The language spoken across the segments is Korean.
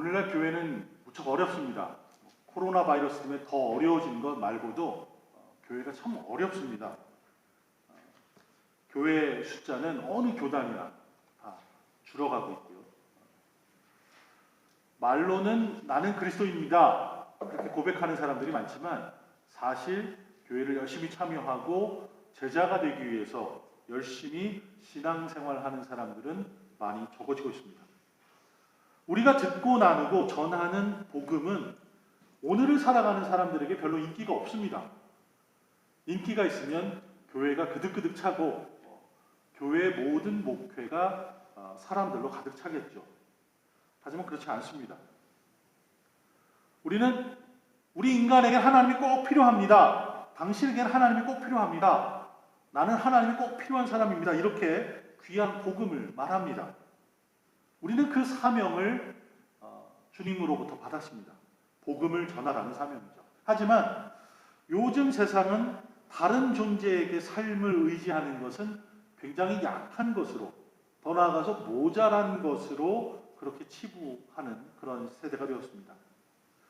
오늘날 교회는 무척 어렵습니다. 코로나 바이러스 때문에 더 어려워진 것 말고도 교회가 참 어렵습니다. 교회 숫자는 어느 교단이나 다 줄어가고 있고요. 말로는 나는 그리스도입니다. 그렇게 고백하는 사람들이 많지만 사실 교회를 열심히 참여하고 제자가 되기 위해서 열심히 신앙생활하는 사람들은 많이 적어지고 있습니다. 우리가 듣고 나누고 전하는 복음은 오늘을 살아가는 사람들에게 별로 인기가 없습니다. 인기가 있으면 교회가 그득그득 차고 교회의 모든 목회가 사람들로 가득 차겠죠. 하지만 그렇지 않습니다. 우리 인간에게 하나님이 꼭 필요합니다. 당신에게는 하나님이 꼭 필요합니다. 나는 하나님이 꼭 필요한 사람입니다. 이렇게 귀한 복음을 말합니다. 우리는 그 사명을 주님으로부터 받았습니다. 복음을 전하라는 사명이죠. 하지만 요즘 세상은 다른 존재에게 삶을 의지하는 것은 굉장히 약한 것으로, 더 나아가서 모자란 것으로 그렇게 치부하는 그런 세대가 되었습니다.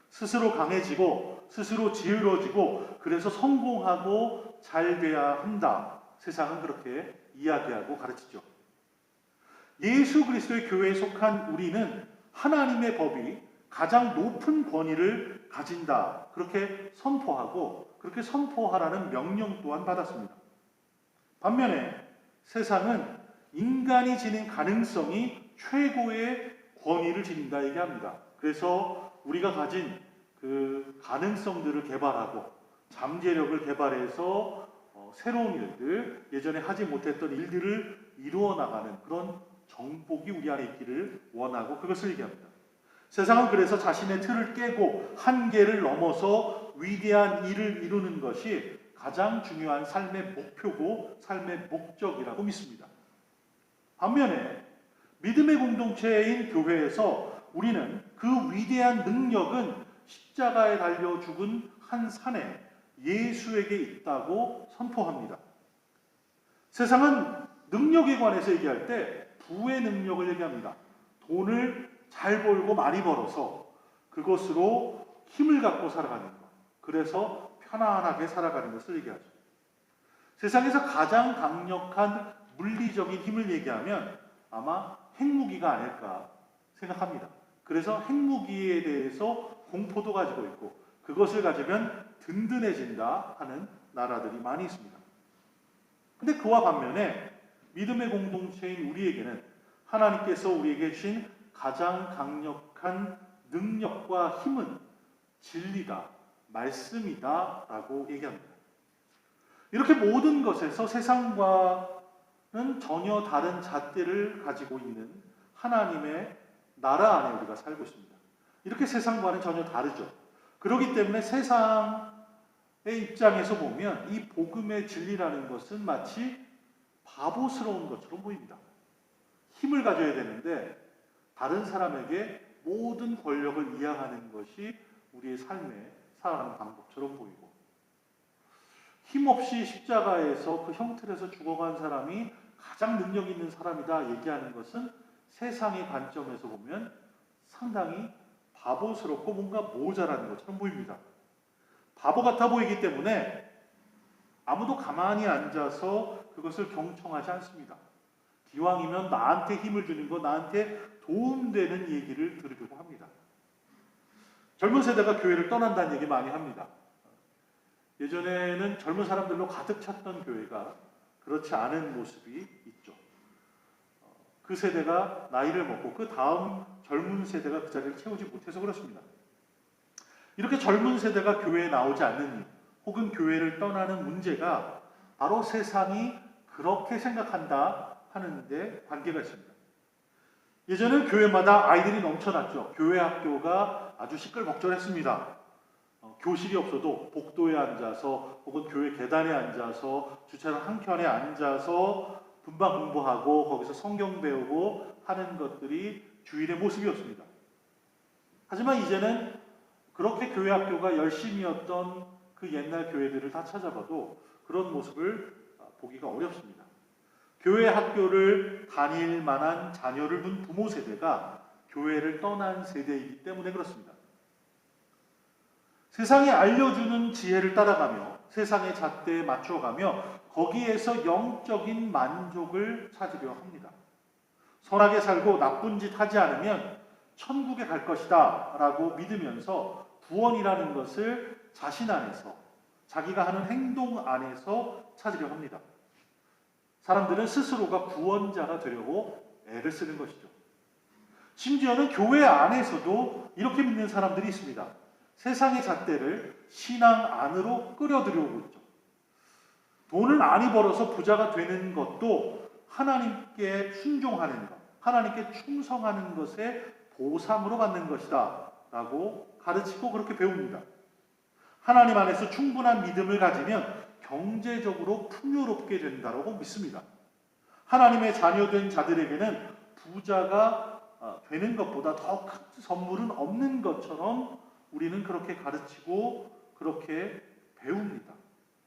스스로 강해지고 스스로 지혜로워지고 그래서 성공하고 잘 돼야 한다. 세상은 그렇게 이야기하고 가르치죠. 예수 그리스도의 교회에 속한 우리는 하나님의 법이 가장 높은 권위를 가진다. 그렇게 선포하고 그렇게 선포하라는 명령 또한 받았습니다. 반면에 세상은 인간이 지닌 가능성이 최고의 권위를 지닌다 얘기합니다. 그래서 우리가 가진 그 가능성들을 개발하고 잠재력을 개발해서 새로운 일들, 예전에 하지 못했던 일들을 이루어 나가는 그런 정복이 우리 안에 있기를 원하고 그것을 얘기합니다. 세상은 그래서 자신의 틀을 깨고 한계를 넘어서 위대한 일을 이루는 것이 가장 중요한 삶의 목표고 삶의 목적이라고 믿습니다. 반면에 믿음의 공동체인 교회에서 우리는 그 위대한 능력은 십자가에 달려 죽은 한 사내 예수에게 있다고 선포합니다. 세상은 능력에 관해서 얘기할 때 부의 능력을 얘기합니다. 돈을 잘 벌고 많이 벌어서 그것으로 힘을 갖고 살아가는 것. 그래서 편안하게 살아가는 것을 얘기하죠. 세상에서 가장 강력한 물리적인 힘을 얘기하면 아마 핵무기가 아닐까 생각합니다. 그래서 핵무기에 대해서 공포도 가지고 있고 그것을 가지면 든든해진다 하는 나라들이 많이 있습니다. 근데 그와 반면에 믿음의 공동체인 우리에게는 하나님께서 우리에게 주신 가장 강력한 능력과 힘은 진리다, 말씀이다 라고 얘기합니다. 이렇게 모든 것에서 세상과는 전혀 다른 잣대를 가지고 있는 하나님의 나라 안에 우리가 살고 있습니다. 이렇게 세상과는 전혀 다르죠. 그렇기 때문에 세상의 입장에서 보면 이 복음의 진리라는 것은 마치 바보스러운 것처럼 보입니다. 힘을 가져야 되는데 다른 사람에게 모든 권력을 이양하는 것이 우리의 삶에 살아가는 방법처럼 보이고 힘없이 십자가에서 그 형틀에서 죽어간 사람이 가장 능력 있는 사람이다 얘기하는 것은 세상의 관점에서 보면 상당히 바보스럽고 뭔가 모자라는 것처럼 보입니다. 바보 같아 보이기 때문에 아무도 가만히 앉아서 그것을 경청하지 않습니다. 기왕이면 나한테 힘을 주는 거, 나한테 도움되는 얘기를 들으려고 합니다. 젊은 세대가 교회를 떠난다는 얘기 많이 합니다. 예전에는 젊은 사람들로 가득 찼던 교회가 그렇지 않은 모습이 있죠. 그 세대가 나이를 먹고 그 다음 젊은 세대가 그 자리를 채우지 못해서 그렇습니다. 이렇게 젊은 세대가 교회에 나오지 않는 이유, 혹은 교회를 떠나는 문제가 바로 세상이 그렇게 생각한다 하는데 관계가 있습니다. 예전에는 교회마다 아이들이 넘쳐났죠. 교회 학교가 아주 시끌벅적했습니다. 교실이 없어도 복도에 앉아서 혹은 교회 계단에 앉아서 주차장 한켠에 앉아서 분방 공부하고 거기서 성경 배우고 하는 것들이 주일의 모습이었습니다. 하지만 이제는 그렇게 교회 학교가 열심이었던 그 옛날 교회들을 다 찾아봐도 그런 모습을 보기가 어렵습니다. 교회 학교를 다닐 만한 자녀를 둔 부모 세대가 교회를 떠난 세대이기 때문에 그렇습니다. 세상이 알려주는 지혜를 따라가며 세상의 잣대에 맞춰가며 거기에서 영적인 만족을 찾으려 합니다. 선하게 살고 나쁜 짓 하지 않으면 천국에 갈 것이다 라고 믿으면서 구원이라는 것을 자신 안에서, 자기가 하는 행동 안에서 찾으려 합니다. 사람들은 스스로가 구원자가 되려고 애를 쓰는 것이죠. 심지어는 교회 안에서도 이렇게 믿는 사람들이 있습니다. 세상의 잣대를 신앙 안으로 끌어들여오고 있죠. 돈을 많이 벌어서 부자가 되는 것도 하나님께 순종하는 것, 하나님께 충성하는 것의 보상으로 받는 것이다 라고 가르치고 그렇게 배웁니다. 하나님 안에서 충분한 믿음을 가지면 경제적으로 풍요롭게 된다고 믿습니다. 하나님의 자녀된 자들에게는 부자가 되는 것보다 더 큰 선물은 없는 것처럼 우리는 그렇게 가르치고 그렇게 배웁니다.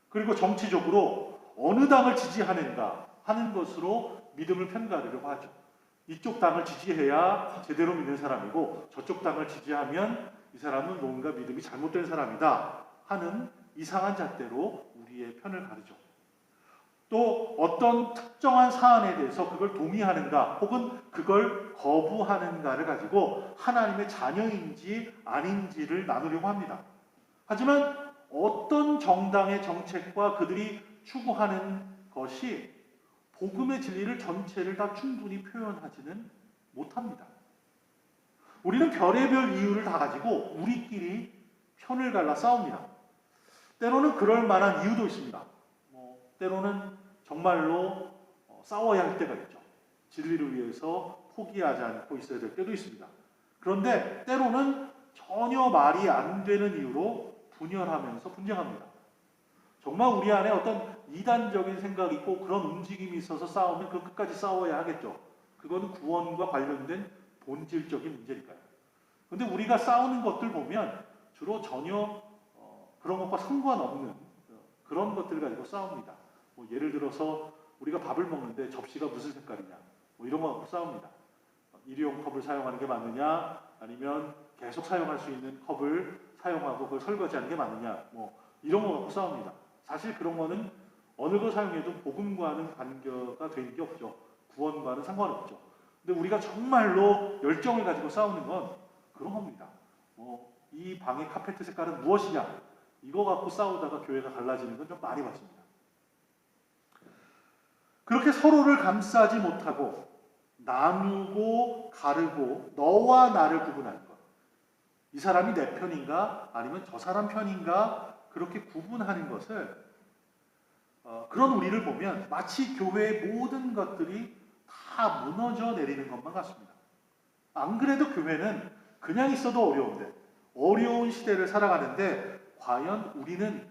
그리고 정치적으로 어느 당을 지지하는가 하는 것으로 믿음을 편가르려고 하죠. 이쪽 당을 지지해야 제대로 믿는 사람이고 저쪽 당을 지지하면 이 사람은 뭔가 믿음이 잘못된 사람이다 하는 이상한 잣대로 우리의 편을 가르죠. 또 어떤 특정한 사안에 대해서 그걸 동의하는가 혹은 그걸 거부하는가를 가지고 하나님의 자녀인지 아닌지를 나누려고 합니다. 하지만 어떤 정당의 정책과 그들이 추구하는 것이 복음의 진리를 전체를 다 충분히 표현하지는 못합니다. 우리는 별의별 이유를 다 가지고 우리끼리 편을 갈라 싸웁니다. 때로는 그럴 만한 이유도 있습니다. 때로는 정말로 싸워야 할 때가 있죠. 진리를 위해서 포기하지 않고 있어야 될 때도 있습니다. 그런데 때로는 전혀 말이 안 되는 이유로 분열하면서 분쟁합니다. 정말 우리 안에 어떤 이단적인 생각이 있고 그런 움직임이 있어서 싸우면 그 끝까지 싸워야 하겠죠. 그건 구원과 관련된 본질적인 문제니까요. 그런데 우리가 싸우는 것들 보면 주로 전혀 그런 것과 상관없는 그런 것들을 가지고 싸웁니다. 예를 들어서 우리가 밥을 먹는데 접시가 무슨 색깔이냐 이런 거 갖고 싸웁니다. 일회용 컵을 사용하는 게 맞느냐 아니면 계속 사용할 수 있는 컵을 사용하고 그걸 설거지하는 게 맞느냐 이런 거 갖고 싸웁니다. 사실 그런 거는 어느 걸 사용해도 복음과는 관계가 되는 게 없죠. 구원과는 상관없죠. 근데 우리가 정말로 열정을 가지고 싸우는 건 그런 겁니다. 이 방의 카페트 색깔은 무엇이냐 이거 갖고 싸우다가 교회가 갈라지는 건 좀 많이 봤습니다. 그렇게 서로를 감싸지 못하고 나누고 가르고 너와 나를 구분하는 것. 이 사람이 내 편인가 아니면 저 사람 편인가 그렇게 구분하는 것을 그런 우리를 보면 마치 교회의 모든 것들이 다 무너져 내리는 것만 같습니다. 안 그래도 교회는 그냥 있어도 어려운데 어려운 시대를 살아가는데 과연 우리는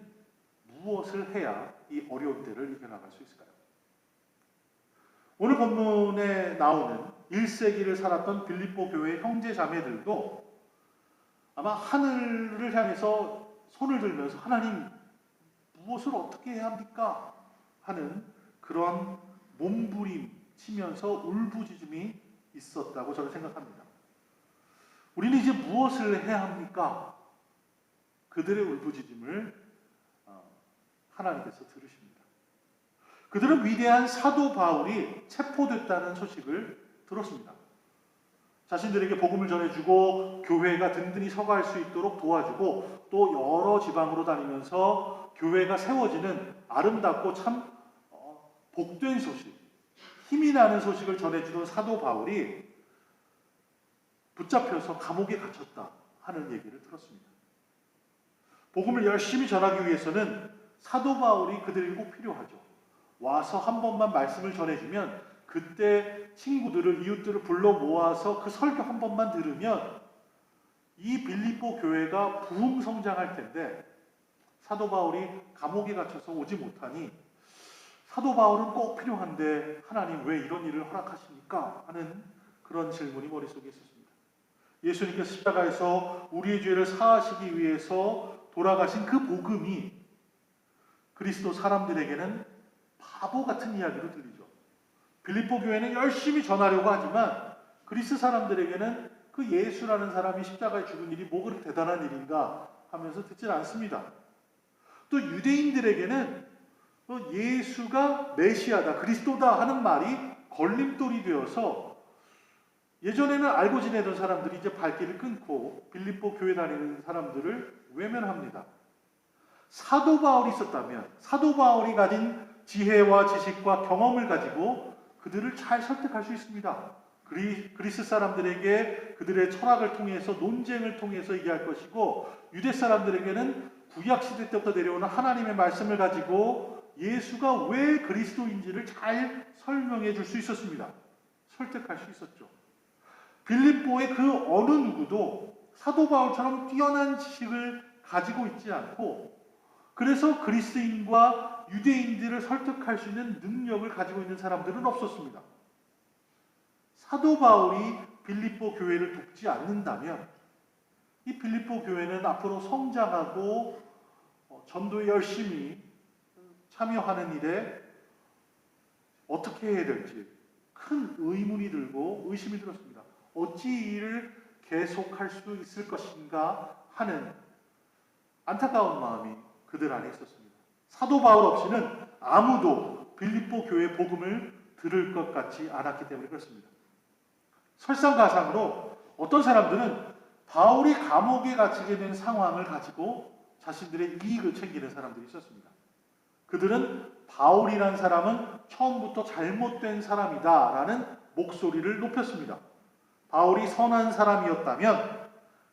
무엇을 해야 이 어려운 때를 이겨나갈 수 있을까요? 오늘 본문에 나오는 1세기를 살았던 빌립보 교회의 형제 자매들도 아마 하늘을 향해서 손을 들면서 하나님 무엇을 어떻게 해야 합니까? 하는 그런 몸부림 치면서 울부짖음이 있었다고 저는 생각합니다. 우리는 이제 무엇을 해야 합니까? 그들의 울부짖음을 하나님께서 들으십니다. 그들은 위대한 사도 바울이 체포됐다는 소식을 들었습니다. 자신들에게 복음을 전해주고 교회가 든든히 서갈 수 있도록 도와주고 또 여러 지방으로 다니면서 교회가 세워지는 아름답고 참 복된 소식, 힘이 나는 소식을 전해주던 사도 바울이 붙잡혀서 감옥에 갇혔다 하는 얘기를 들었습니다. 복음을 열심히 전하기 위해서는 사도 바울이 그들에게 꼭 필요하죠. 와서 한 번만 말씀을 전해주면 그때 친구들을 이웃들을 불러 모아서 그 설교 한 번만 들으면 이 빌립보 교회가 부흥 성장할 텐데 사도 바울이 감옥에 갇혀서 오지 못하니 사도 바울은 꼭 필요한데 하나님 왜 이런 일을 허락하십니까? 하는 그런 질문이 머릿속에 있었습니다. 예수님께서 십자가에서 우리의 죄를 사하시기 위해서 돌아가신 그 복음이 그리스도 사람들에게는 바보 같은 이야기로 들리죠. 빌립보 교회는 열심히 전하려고 하지만 그리스 사람들에게는 그 예수라는 사람이 십자가에 죽은 일이 뭐 그렇게 대단한 일인가 하면서 듣질 않습니다. 또 유대인들에게는 예수가 메시아다, 그리스도다 하는 말이 걸림돌이 되어서 예전에는 알고 지내던 사람들이 이제 발길을 끊고 빌립보 교회 다니는 사람들을 외면합니다. 사도 바울이 있었다면 사도 바울이 가진 지혜와 지식과 경험을 가지고 그들을 잘 설득할 수 있습니다. 그리스 사람들에게 그들의 철학을 통해서 논쟁을 통해서 얘기할 것이고 유대 사람들에게는 구약시대 때부터 내려오는 하나님의 말씀을 가지고 예수가 왜 그리스도인지를 잘 설명해 줄 수 있었습니다. 설득할 수 있었죠. 빌립보의 그 어느 누구도 사도 바울처럼 뛰어난 지식을 가지고 있지 않고 그래서 그리스인과 유대인들을 설득할 수 있는 능력을 가지고 있는 사람들은 없었습니다. 사도 바울이 빌립보 교회를 돕지 않는다면 이 빌립보 교회는 앞으로 성장하고 전도에 열심히 참여하는 일에 어떻게 해야 될지 큰 의문이 들고 의심이 들었습니다. 어찌 이 일을 계속할 수 있을 것인가 하는 안타까운 마음이 그들 안에 있었습니다. 사도 바울 없이는 아무도 빌립보 교회 복음을 들을 것 같지 않았기 때문에 그렇습니다. 설상가상으로 어떤 사람들은 바울이 감옥에 갇히게 된 상황을 가지고 자신들의 이익을 챙기는 사람들이 있었습니다. 그들은 바울이라는 사람은 처음부터 잘못된 사람이다라는 목소리를 높였습니다. 바울이 선한 사람이었다면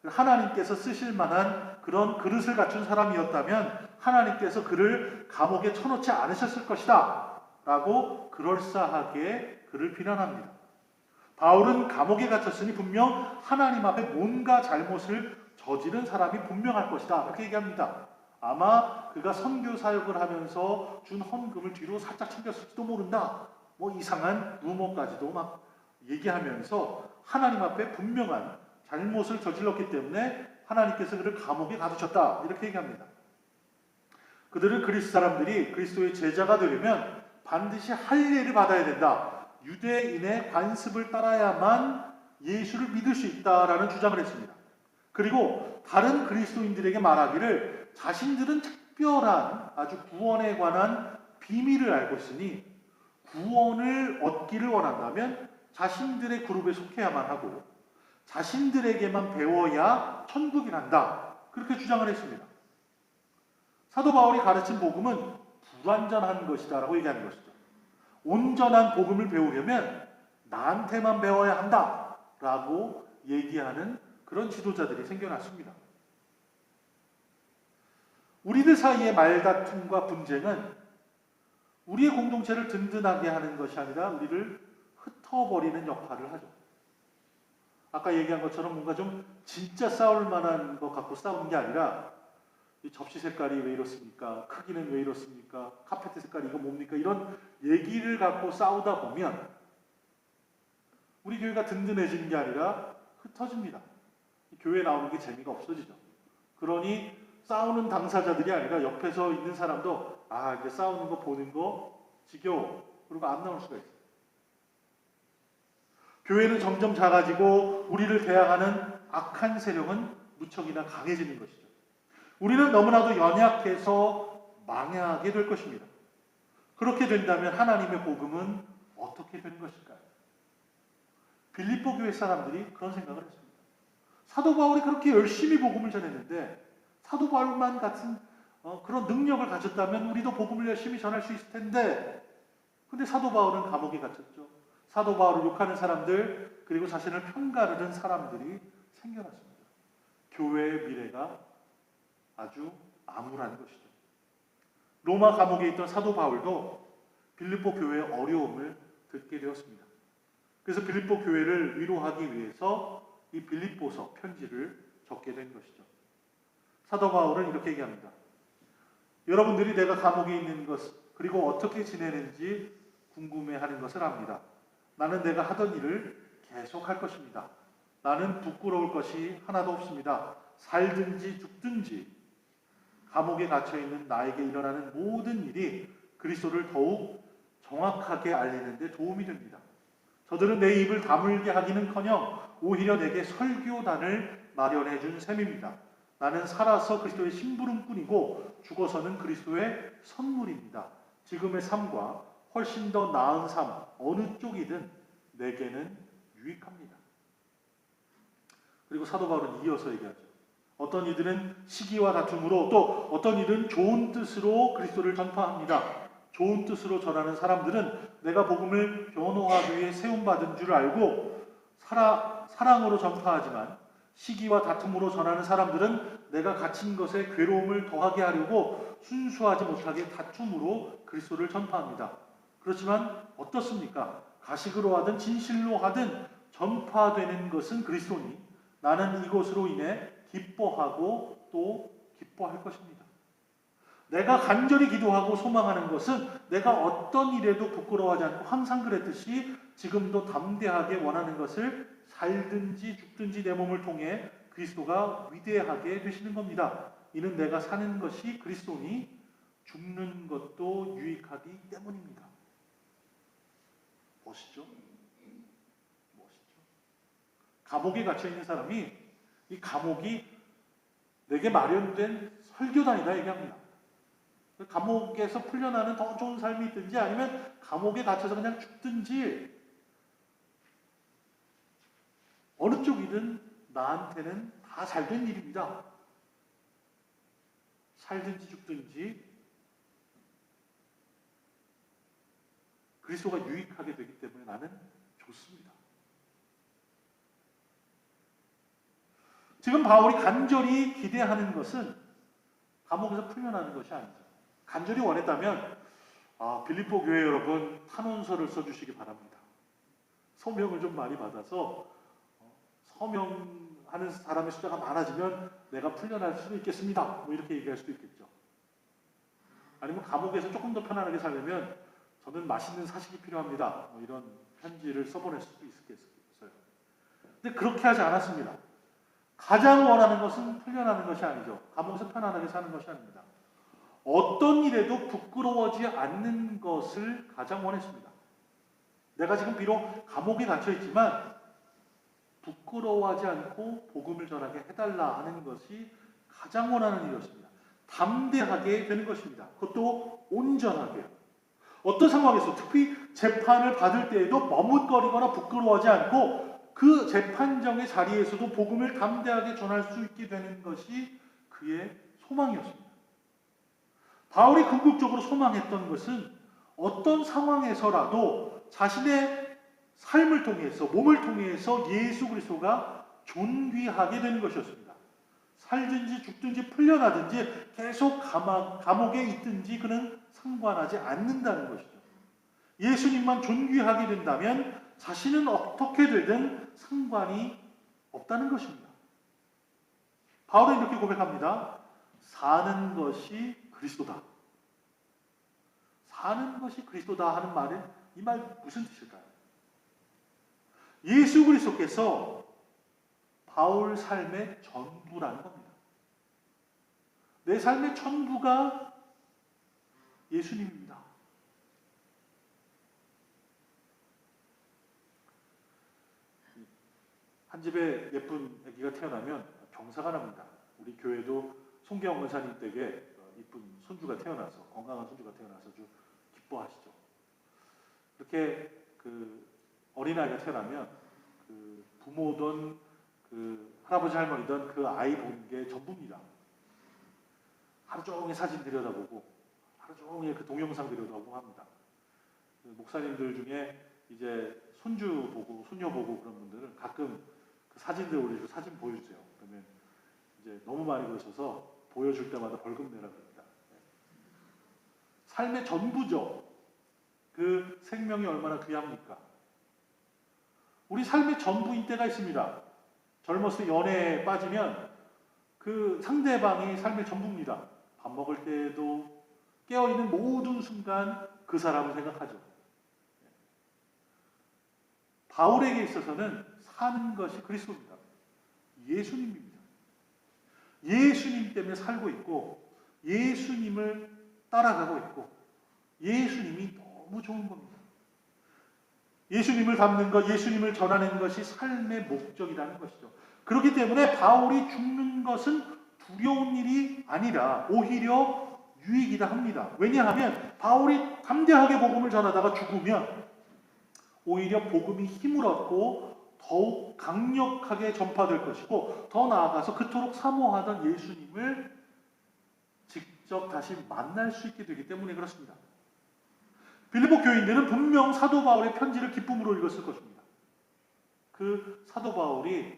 하나님께서 쓰실 만한 그런 그릇을 갖춘 사람이었다면 하나님께서 그를 감옥에 쳐놓지 않으셨을 것이다 라고 그럴싸하게 그를 비난합니다. 바울은 감옥에 갇혔으니 분명 하나님 앞에 뭔가 잘못을 저지른 사람이 분명할 것이다 이렇게 얘기합니다. 아마 그가 선교 사역을 하면서 준 헌금을 뒤로 살짝 챙겼을지도 모른다. 뭐 이상한 루머까지도 막 얘기하면서 하나님 앞에 분명한 잘못을 저질렀기 때문에 하나님께서 그를 감옥에 가두셨다 이렇게 얘기합니다. 그들은 그리스 사람들이 그리스도의 제자가 되려면 반드시 할례를 받아야 된다. 유대인의 관습을 따라야만 예수를 믿을 수 있다라는 주장을 했습니다. 그리고 다른 그리스도인들에게 말하기를 자신들은 특별한 아주 구원에 관한 비밀을 알고 있으니 구원을 얻기를 원한다면 자신들의 그룹에 속해야만 하고 자신들에게만 배워야 천국이 난다. 그렇게 주장을 했습니다. 사도 바울이 가르친 복음은 불완전한 것이다라고 얘기하는 것이죠. 온전한 복음을 배우려면 나한테만 배워야 한다라고 얘기하는 그런 지도자들이 생겨났습니다. 우리들 사이의 말다툼과 분쟁은 우리의 공동체를 든든하게 하는 것이 아니라 우리를 흩어버리는 역할을 하죠. 아까 얘기한 것처럼 뭔가 좀 진짜 싸울 만한 것 갖고 싸우는 게 아니라 이 접시 색깔이 왜 이렇습니까? 크기는 왜 이렇습니까? 카페트 색깔이 이거 뭡니까? 이런 얘기를 갖고 싸우다 보면 우리 교회가 든든해지는 게 아니라 흩어집니다. 교회에 나오는 게 재미가 없어지죠. 그러니 싸우는 당사자들이 아니라 옆에서 있는 사람도 이제 싸우는 거 보는 거 지겨워. 그리고 안 나올 수가 있어요. 교회는 점점 작아지고 우리를 대항하는 악한 세력은 무척이나 강해지는 것이죠. 우리는 너무나도 연약해서 망하게 될 것입니다. 그렇게 된다면 하나님의 복음은 어떻게 되는 것일까요? 빌립보 교회 사람들이 그런 생각을 했습니다. 사도 바울이 그렇게 열심히 복음을 전했는데 사도 바울만 같은 그런 능력을 가졌다면 우리도 복음을 열심히 전할 수 있을 텐데 근데 사도 바울은 감옥에 갇혔죠. 사도 바울을 욕하는 사람들 그리고 자신을 편가르는 사람들이 생겨났습니다. 교회의 미래가 아주 암울한 것이죠. 로마 감옥에 있던 사도 바울도 빌립보 교회의 어려움을 듣게 되었습니다. 그래서 빌립보 교회를 위로하기 위해서 이 빌립보서 편지를 적게 된 것이죠. 사도 바울은 이렇게 얘기합니다. 여러분들이 내가 감옥에 있는 것 그리고 어떻게 지내는지 궁금해하는 것을 압니다. 나는 내가 하던 일을 계속할 것입니다. 나는 부끄러울 것이 하나도 없습니다. 살든지 죽든지 감옥에 갇혀있는 나에게 일어나는 모든 일이 그리스도를 더욱 정확하게 알리는 데 도움이 됩니다. 저들은 내 입을 다물게 하기는커녕 오히려 내게 설교단을 마련해 준 셈입니다. 나는 살아서 그리스도의 심부름꾼이고 죽어서는 그리스도의 선물입니다. 지금의 삶과 훨씬 더 나은 삶, 어느 쪽이든 내게는 유익합니다. 그리고 사도 바울은 이어서 얘기하죠. 어떤 이들은 시기와 다툼으로, 또 어떤 이들은 좋은 뜻으로 그리스도를 전파합니다. 좋은 뜻으로 전하는 사람들은 내가 복음을 변호하기 위해 세움받은 줄 알고 사랑으로 전파하지만, 시기와 다툼으로 전하는 사람들은 내가 갇힌 것에 괴로움을 더하게 하려고 순수하지 못하게 다툼으로 그리스도를 전파합니다. 그렇지만 어떻습니까? 가식으로 하든 진실로 하든 전파되는 것은 그리스도니 나는 이것으로 인해 기뻐하고 또 기뻐할 것입니다. 내가 간절히 기도하고 소망하는 것은 내가 어떤 일에도 부끄러워하지 않고 항상 그랬듯이 지금도 담대하게 원하는 것을 살든지 죽든지 내 몸을 통해 그리스도가 위대하게 되시는 겁니다. 이는 내가 사는 것이 그리스도니 죽는 것도 유익하기 때문입니다. 멋있죠? 멋있죠? 감옥에 갇혀 있는 사람이 이 감옥이 내게 마련된 설교단이다 얘기합니다. 감옥에서 풀려나는 더 좋은 삶이 있든지 아니면 감옥에 갇혀서 그냥 죽든지 어느 쪽이든 나한테는 다 잘된 일입니다. 살든지 죽든지 그리스도가 유익하게 되기 때문에 나는 좋습니다. 지금 바울이 간절히 기대하는 것은 감옥에서 풀려나는 것이 아니죠. 간절히 원했다면 빌립보 교회 여러분 탄원서를 써주시기 바랍니다. 서명을 좀 많이 받아서 서명하는 사람의 숫자가 많아지면 내가 풀려날 수도 있겠습니다. 뭐 이렇게 얘기할 수도 있겠죠. 아니면 감옥에서 조금 더 편안하게 살려면 저는 맛있는 사식이 필요합니다. 뭐 이런 편지를 써보낼 수도 있겠어요. 근데 그렇게 하지 않았습니다. 가장 원하는 것은 풀려나는 것이 아니죠. 감옥에서 편안하게 사는 것이 아닙니다. 어떤 일에도 부끄러워하지 않는 것을 가장 원했습니다. 내가 지금 비록 감옥에 갇혀있지만 부끄러워하지 않고 복음을 전하게 해달라 하는 것이 가장 원하는 일이었습니다. 담대하게 되는 것입니다. 그것도 온전하게. 어떤 상황에서 특히 재판을 받을 때에도 머뭇거리거나 부끄러워하지 않고 그 재판정의 자리에서도 복음을 담대하게 전할 수 있게 되는 것이 그의 소망이었습니다. 바울이 궁극적으로 소망했던 것은 어떤 상황에서라도 자신의 삶을 통해서, 몸을 통해서 예수 그리스도가 존귀하게 되는 것이었습니다. 살든지 죽든지 풀려나든지 계속 감옥에 있든지 그는 상관하지 않는다는 것이죠. 예수님만 존귀하게 된다면 자신은 어떻게 되든 상관이 없다는 것입니다. 바울은 이렇게 고백합니다. 사는 것이 그리스도다. 사는 것이 그리스도다 하는 말은 이 말 무슨 뜻일까요? 예수 그리스도께서 바울 삶의 전부라는 겁니다. 내 삶의 전부가 예수님입니다. 한 집에 예쁜 아기가 태어나면 경사가 납니다. 우리 교회도 송기영 권사님 댁에 이쁜 손주가 태어나서, 건강한 손주가 태어나서 아주 기뻐하시죠. 이렇게 어린아이가 태어나면 부모든 할아버지 할머니든 그 아이 보는 게 전부입니다. 하루 종일 사진 들여다보고 하루 종일 그 동영상 들여다보고 합니다. 목사님들 중에 이제 손주 보고 손녀 보고 그런 분들은 가끔 그 사진들 올리고 사진 보여주세요. 그러면 이제 너무 많이 그러셔서 보여줄 때마다 벌금 내라고 합니다. 삶의 전부죠. 그 생명이 얼마나 귀합니까? 우리 삶의 전부인 때가 있습니다. 젊었을 때 연애에 빠지면 그 상대방이 삶의 전부입니다. 밥 먹을 때에도 깨어있는 모든 순간 그 사람을 생각하죠. 바울에게 있어서는 사는 것이 그리스도입니다. 예수님입니다. 예수님 때문에 살고 있고 예수님을 따라가고 있고 예수님이 너무 좋은 겁니다. 예수님을 닮는 것, 예수님을 전하는 것이 삶의 목적이라는 것이죠. 그렇기 때문에 바울이 죽는 것은 두려운 일이 아니라 오히려 유익이다 합니다. 왜냐하면 바울이 담대하게 복음을 전하다가 죽으면 오히려 복음이 힘을 얻고 더욱 강력하게 전파될 것이고, 더 나아가서 그토록 사모하던 예수님을 직접 다시 만날 수 있게 되기 때문에 그렇습니다. 빌립보 교인들은 분명 사도 바울의 편지를 기쁨으로 읽었을 것입니다. 그 사도 바울이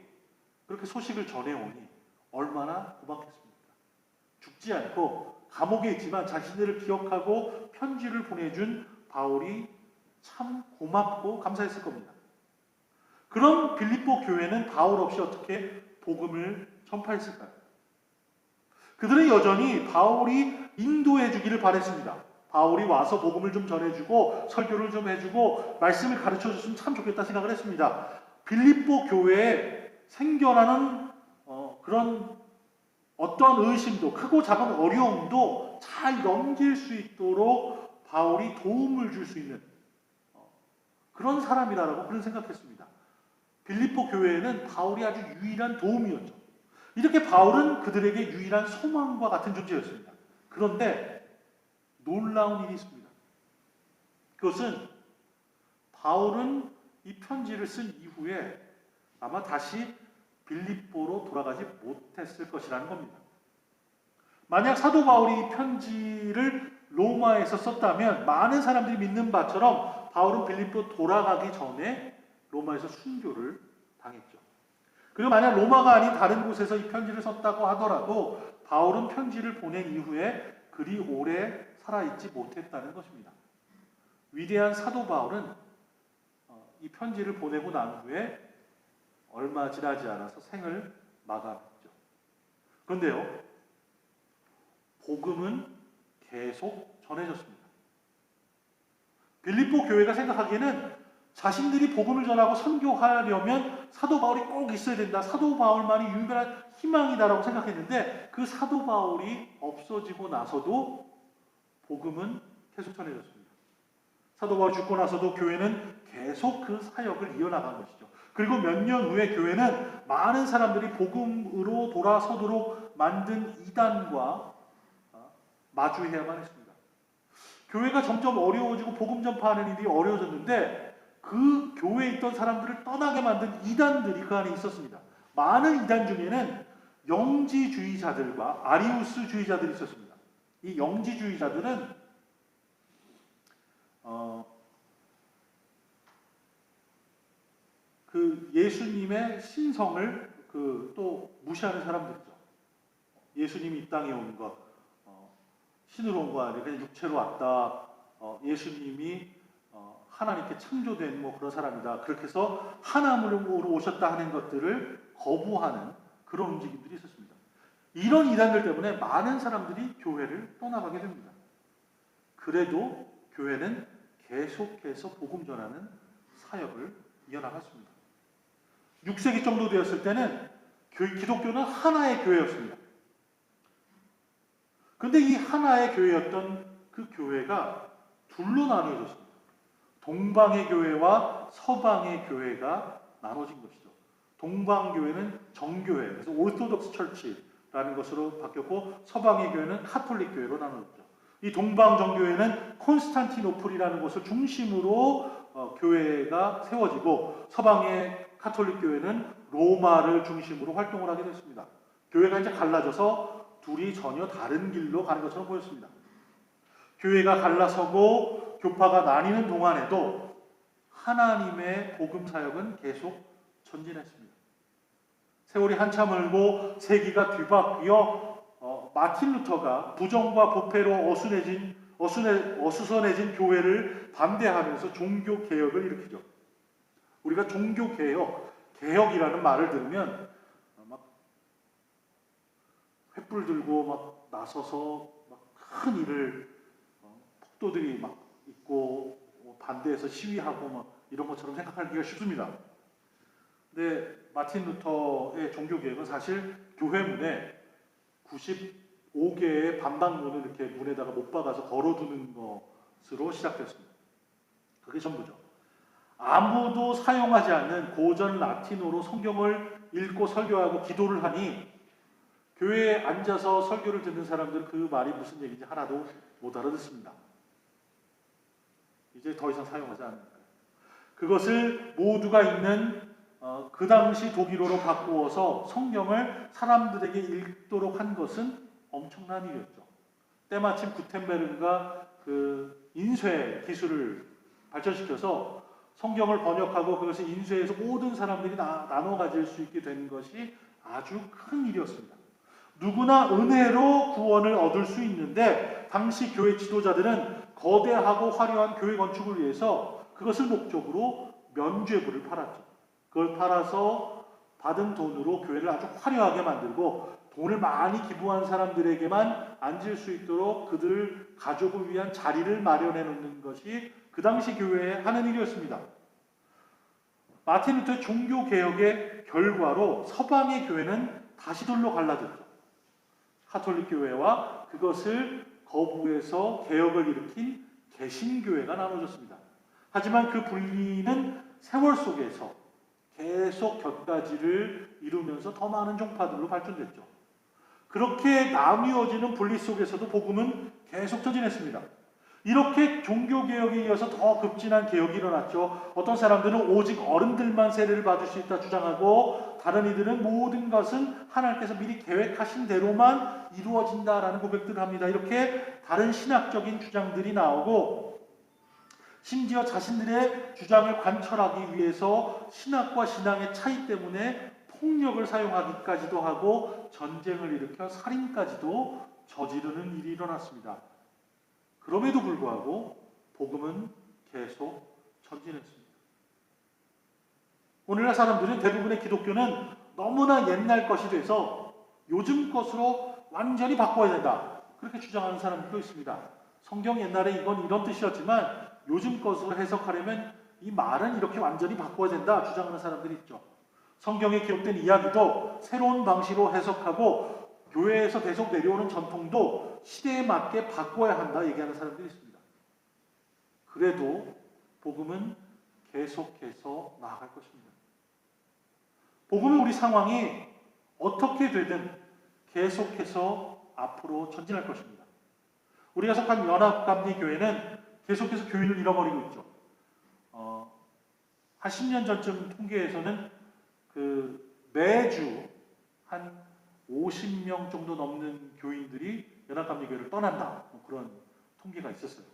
그렇게 소식을 전해오니 얼마나 고맙겠습니까? 죽지 않고 감옥에 있지만 자신들을 기억하고 편지를 보내준 바울이 참 고맙고 감사했을 겁니다. 그럼 빌립보 교회는 바울 없이 어떻게 복음을 전파했을까요? 그들은 여전히 바울이 인도해 주기를 바랬습니다. 바울이 와서 복음을 좀 전해주고 설교를 좀 해주고 말씀을 가르쳐줬으면 참 좋겠다 생각을 했습니다. 빌립보 교회에 생겨나는 그런 어떤 의심도, 크고 작은 어려움도 잘 넘길 수 있도록 바울이 도움을 줄 수 있는 그런 사람이라고 그런 생각했습니다. 빌립보 교회에는 바울이 아주 유일한 도움이었죠. 이렇게 바울은 그들에게 유일한 소망과 같은 존재였습니다. 그런데 놀라운 일이 있습니다. 그것은 바울은 이 편지를 쓴 이후에 아마 다시 빌립보로 돌아가지 못했을 것이라는 겁니다. 만약 사도 바울이 이 편지를 로마에서 썼다면 많은 사람들이 믿는 바처럼 바울은 빌립보 돌아가기 전에 로마에서 순교를 당했죠. 그리고 만약 로마가 아닌 다른 곳에서 이 편지를 썼다고 하더라도 바울은 편지를 보낸 이후에 그리 오래 살아있지 못했다는 것입니다. 위대한 사도 바울은 이 편지를 보내고 난 후에 얼마 지나지 않아서 생을 마감했죠. 그런데요, 복음은 계속 전해졌습니다. 빌립보 교회가 생각하기에는 자신들이 복음을 전하고 선교하려면 사도 바울이 꼭 있어야 된다. 사도 바울만이 유일한 희망이다라고 생각했는데 그 사도 바울이 없어지고 나서도 복음은 계속 전해졌습니다. 사도 바울이 죽고 나서도 교회는 계속 그 사역을 이어나간 것이죠. 그리고 몇 년 후에 교회는 많은 사람들이 복음으로 돌아서도록 만든 이단과 마주해야만 했습니다. 교회가 점점 어려워지고 복음 전파하는 일이 어려워졌는데 그 교회에 있던 사람들을 떠나게 만든 이단들이 그 안에 있었습니다. 많은 이단 중에는 영지주의자들과 아리우스주의자들이 있었습니다. 이 영지주의자들은 그 예수님의 신성을 또 무시하는 사람들이죠. 예수님이 이 땅에 온 것, 신으로 온 거 아니라 그냥 육체로 왔다. 예수님이 하나님께 창조된 그런 사람이다. 그렇게 해서 하나님으로 오셨다 하는 것들을 거부하는 그런 움직임들이 있었습니다. 이런 이단들 때문에 많은 사람들이 교회를 떠나가게 됩니다. 그래도 교회는 계속해서 복음 전하는 사역을 이어나갔습니다. 6세기 정도 되었을 때는 기독교는 하나의 교회였습니다. 그런데 이 하나의 교회였던 그 교회가 둘로 나누어졌습니다. 동방의 교회와 서방의 교회가 나눠진 것이죠. 동방교회는 정교회, 그래서 오르토독스 철치라는 것으로 바뀌었고 서방의 교회는 카톨릭 교회로 나눠졌죠. 이 동방 정교회는 콘스탄티노플이라는 곳을 중심으로 교회가 세워지고 서방의 카톨릭 교회는 로마를 중심으로 활동을 하게 됐습니다. 교회가 이제 갈라져서 둘이 전혀 다른 길로 가는 것처럼 보였습니다. 교회가 갈라서고 교파가 나뉘는 동안에도 하나님의 복음 사역은 계속 전진했습니다. 세월이 한참 흘고 세기가 뒤바뀌어 마틴 루터가 부정과 부패로 어수선해진 교회를 반대하면서 종교 개혁을 일으키죠. 우리가 종교 개혁이라는 말을 들으면 막 횃불 들고 막 나서서 막 큰 일을 폭도들이 막 있고 반대해서 시위하고 막 이런 것처럼 생각하기가 쉽습니다. 근데 마틴 루터의 종교 개혁은 사실 교회문에 95개의 반박문을 이렇게 문에다가 못 박아서 걸어두는 것으로 시작됐습니다. 그게 전부죠. 아무도 사용하지 않는 고전 라틴어로 성경을 읽고 설교하고 기도를 하니 교회에 앉아서 설교를 듣는 사람들은 그 말이 무슨 얘기인지 하나도 못 알아듣습니다. 이제 더 이상 사용하지 않는 거예요. 그것을 모두가 읽는 그 당시 독일어로 바꾸어서 성경을 사람들에게 읽도록 한 것은 엄청난 일이었죠. 때마침 구텐베르그가 그 인쇄 기술을 발전시켜서 성경을 번역하고 그것을 인쇄해서 모든 사람들이 나눠 가질 수 있게 된 것이 아주 큰 일이었습니다. 누구나 은혜로 구원을 얻을 수 있는데 당시 교회 지도자들은 거대하고 화려한 교회 건축을 위해서 그것을 목적으로 면죄부를 팔았죠. 그걸 팔아서 받은 돈으로 교회를 아주 화려하게 만들고 돈을 많이 기부한 사람들에게만 앉을 수 있도록 그들 가족을 위한 자리를 마련해 놓는 것이 그 당시 교회의 하는 일이었습니다. 마틴 루터의 종교개혁의 결과로 서방의 교회는 다시 둘로 갈라졌죠. 카톨릭 교회와 그것을 거부해서 개혁을 일으킨 개신교회가 나눠졌습니다. 하지만 그 분리는 세월 속에서 계속 곁가지를 이루면서 더 많은 종파들로 발전됐죠. 그렇게 나뉘어지는 분리 속에서도 복음은 계속 전진했습니다. 이렇게 종교개혁에 이어서 더 급진한 개혁이 일어났죠. 어떤 사람들은 오직 어른들만 세례를 받을 수 있다 주장하고 다른 이들은 모든 것은 하나님께서 미리 계획하신 대로만 이루어진다라는 고백들을 합니다. 이렇게 다른 신학적인 주장들이 나오고 심지어 자신들의 주장을 관철하기 위해서 신학과 신앙의 차이 때문에 폭력을 사용하기까지도 하고 전쟁을 일으켜 살인까지도 저지르는 일이 일어났습니다. 그럼에도 불구하고 복음은 계속 전진했습니다. 오늘날 사람들은 대부분의 기독교는 너무나 옛날 것이 돼서 요즘 것으로 완전히 바꿔야 된다. 그렇게 주장하는 사람들도 있습니다. 성경 옛날에 이건 이런 뜻이었지만 요즘 것으로 해석하려면 이 말은 이렇게 완전히 바꿔야 된다. 주장하는 사람들이 있죠. 성경에 기록된 이야기도 새로운 방식으로 해석하고 교회에서 계속 내려오는 전통도 시대에 맞게 바꿔야 한다 얘기하는 사람들이 있습니다. 그래도 복음은 계속해서 나아갈 것입니다. 복음은 우리 상황이 어떻게 되든 계속해서 앞으로 전진할 것입니다. 우리가 속한 연합감리교회는 계속해서 교인을 잃어버리고 있죠. 한 10년 전쯤 통계에서는 매주 한 50명 정도 넘는 교인들이 연합감리교회를 떠난다. 그런 통계가 있었어요.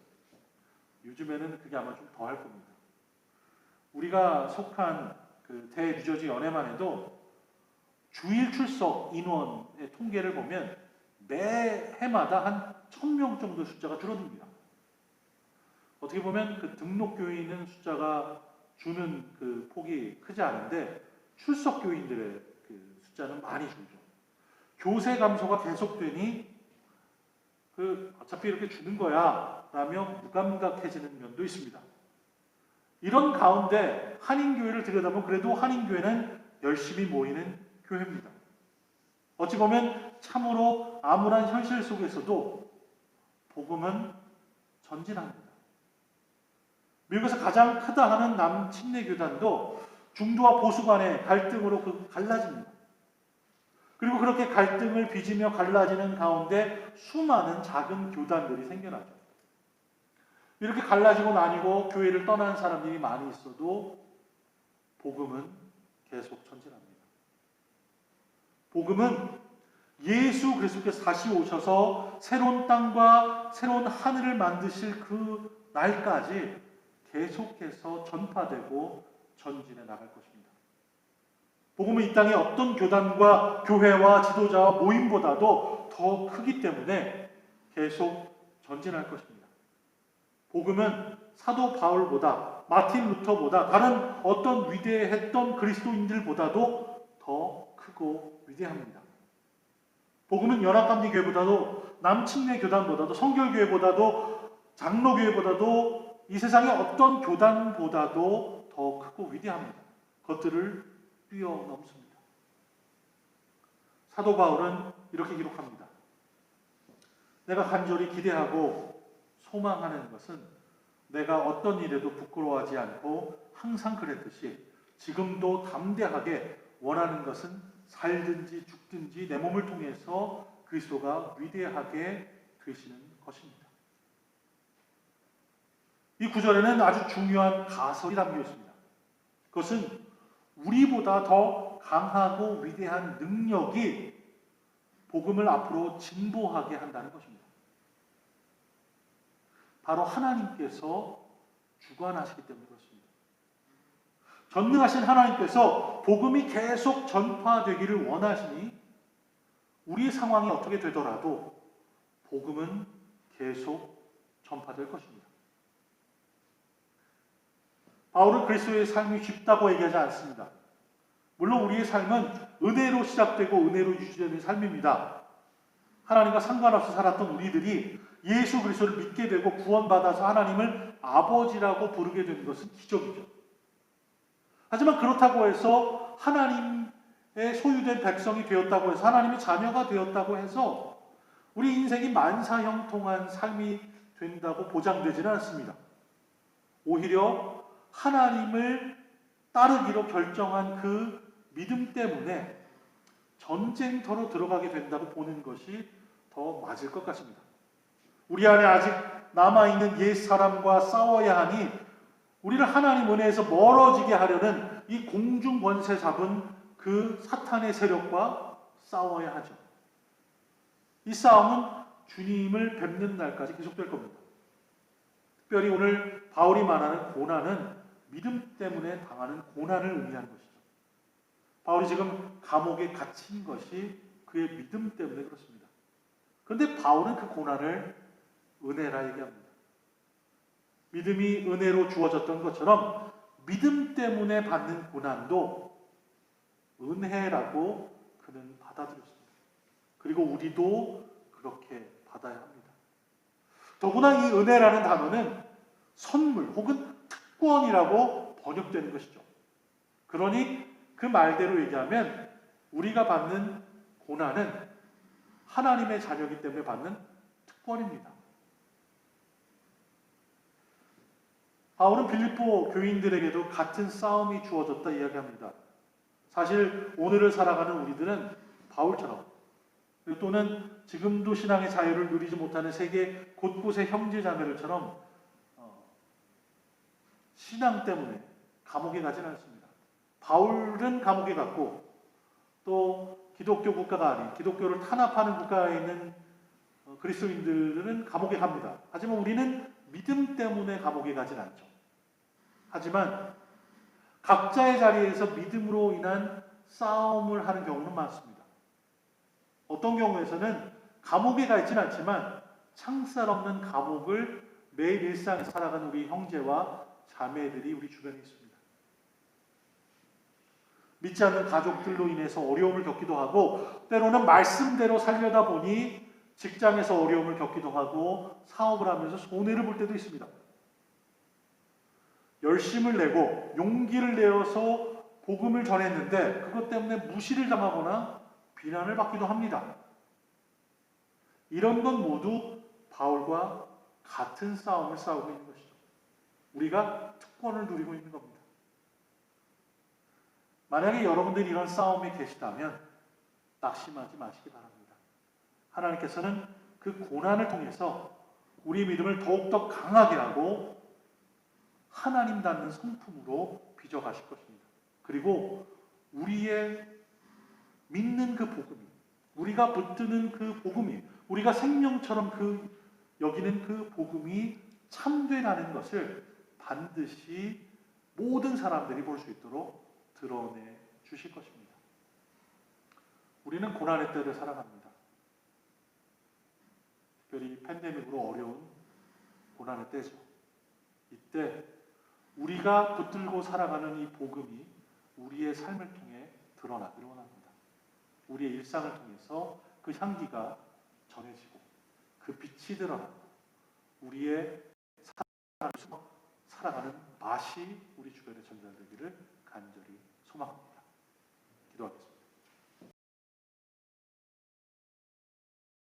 요즘에는 그게 아마 좀 더 할 겁니다. 우리가 속한 그 대뉴저지 연회만 해도 주일 출석 인원의 통계를 보면 매 해마다 한 1000명 정도 숫자가 줄어듭니다. 어떻게 보면 그 등록 교인은 숫자가 주는 그 폭이 크지 않은데 출석 교인들의 그 숫자는 많이 줄죠. 교세 감소가 계속되니 어차피 이렇게 주는 거야 라며 무감각해지는 면도 있습니다. 이런 가운데 한인교회를 들여다보면 그래도 한인교회는 열심히 모이는 교회입니다. 어찌 보면 참으로 암울한 현실 속에서도 복음은 전진합니다. 미국에서 가장 크다 하는 남침례 교단도 중도와 보수 간의 갈등으로 갈라집니다. 그리고 그렇게 갈등을 빚으며 갈라지는 가운데 수많은 작은 교단들이 생겨나죠. 이렇게 갈라지고 나뉘고 교회를 떠난 사람들이 많이 있어도 복음은 계속 전진합니다. 복음은 예수 그리스도께서 다시 오셔서 새로운 땅과 새로운 하늘을 만드실 그 날까지 계속해서 전파되고 전진해 나갈 것입니다. 복음은 이 땅의 어떤 교단과 교회와 지도자와 모임보다도 더 크기 때문에 계속 전진할 것입니다. 복음은 사도 바울보다 마틴 루터보다 다른 어떤 위대했던 그리스도인들보다도 더 크고 위대합니다. 복음은 연합감리교회보다도 남침례 교단보다도 성결교회보다도 장로교회보다도 이 세상의 어떤 교단보다도 더 크고 위대합니다. 그것들을 뛰어넘습니다. 사도 바울은 이렇게 기록합니다. 내가 간절히 기대하고 소망하는 것은 내가 어떤 일에도 부끄러워하지 않고 항상 그랬듯이 지금도 담대하게 원하는 것은 살든지 죽든지 내 몸을 통해서 그리스도가 위대하게 되시는 것입니다. 이 구절에는 아주 중요한 가설이 담겨 있습니다. 그것은 우리보다 더 강하고 위대한 능력이 복음을 앞으로 진보하게 한다는 것입니다. 바로 하나님께서 주관하시기 때문에 그렇습니다. 전능하신 하나님께서 복음이 계속 전파되기를 원하시니 우리의 상황이 어떻게 되더라도 복음은 계속 전파될 것입니다. 바울은 그리스도의 삶이 쉽다고 얘기하지 않습니다. 물론 우리의 삶은 은혜로 시작되고 은혜로 유지되는 삶입니다. 하나님과 상관없이 살았던 우리들이 예수 그리스도를 믿게 되고 구원받아서 하나님을 아버지라고 부르게 되는 것은 기적이죠. 하지만 그렇다고 해서 하나님의 소유된 백성이 되었다고 해서 하나님의 자녀가 되었다고 해서 우리 인생이 만사형통한 삶이 된다고 보장되지는 않습니다. 오히려 하나님을 따르기로 결정한 그 믿음 때문에 전쟁터로 들어가게 된다고 보는 것이 더 맞을 것 같습니다. 우리 안에 아직 남아있는 옛 사람과 싸워야 하니 우리를 하나님 은혜에서 멀어지게 하려는 이 공중 권세 잡은 그 사탄의 세력과 싸워야 하죠. 이 싸움은 주님을 뵙는 날까지 계속될 겁니다. 특별히 오늘 바울이 말하는 고난은 믿음 때문에 당하는 고난을 의미하는 것이죠. 바울이 지금 감옥에 갇힌 것이 그의 믿음 때문에 그렇습니다. 그런데 바울은 그 고난을 은혜라 얘기합니다. 믿음이 은혜로 주어졌던 것처럼 믿음 때문에 받는 고난도 은혜라고 그는 받아들였습니다. 그리고 우리도 그렇게 받아야 합니다. 더구나 이 은혜라는 단어는 선물 혹은 특권이라고 번역되는 것이죠. 그러니 그 말대로 얘기하면 우리가 받는 고난은 하나님의 자녀이기 때문에 받는 특권입니다. 바울은 빌립보 교인들에게도 같은 싸움이 주어졌다 이야기합니다. 사실 오늘을 살아가는 우리들은 바울처럼 또는 지금도 신앙의 자유를 누리지 못하는 세계 곳곳의 형제자매들처럼 신앙 때문에 감옥에 가지는 않습니다. 바울은 감옥에 갔고 또 기독교 국가가 아닌 기독교를 탄압하는 국가에 있는 그리스도인들은 감옥에 갑니다. 하지만 우리는 믿음 때문에 감옥에 가진 않죠. 하지만 각자의 자리에서 믿음으로 인한 싸움을 하는 경우는 많습니다. 어떤 경우에서는 감옥에 가 있지는 않지만 창살 없는 감옥을 매일 일상에서 살아가는 우리 형제와 자매들이 우리 주변에 있습니다. 믿지 않는 가족들로 인해서 어려움을 겪기도 하고 때로는 말씀대로 살려다 보니 직장에서 어려움을 겪기도 하고 사업을 하면서 손해를 볼 때도 있습니다. 열심을 내고 용기를 내어서 복음을 전했는데 그것 때문에 무시를 당하거나 비난을 받기도 합니다. 이런 건 모두 바울과 같은 싸움을 싸우고 있는 것이죠. 우리가 특권을 누리고 있는 겁니다. 만약에 여러분들이 이런 싸움에 계시다면 낙심하지 마시기 바랍니다. 하나님께서는 그 고난을 통해서 우리의 믿음을 더욱더 강하게 하고 하나님 닮는 성품으로 빚어가실 것입니다. 그리고 우리의 믿는 그 복음이, 우리가 붙드는 그 복음이, 우리가 생명처럼 여기는 그 복음이 참되라는 것을 반드시 모든 사람들이 볼 수 있도록 드러내 주실 것입니다. 우리는 고난의 때를 살아갑니다. 특별히 팬데믹으로 어려운 고난의 때죠. 이때 우리가 붙들고 살아가는 이 복음이 우리의 삶을 통해 드러나기를 원합니다. 우리의 일상을 통해서 그 향기가 전해지고 그 빛이 드러나고 우리의 살아가는 맛이 우리 주변에 전달되기를 간절히 소망합니다. 기도하겠습니다.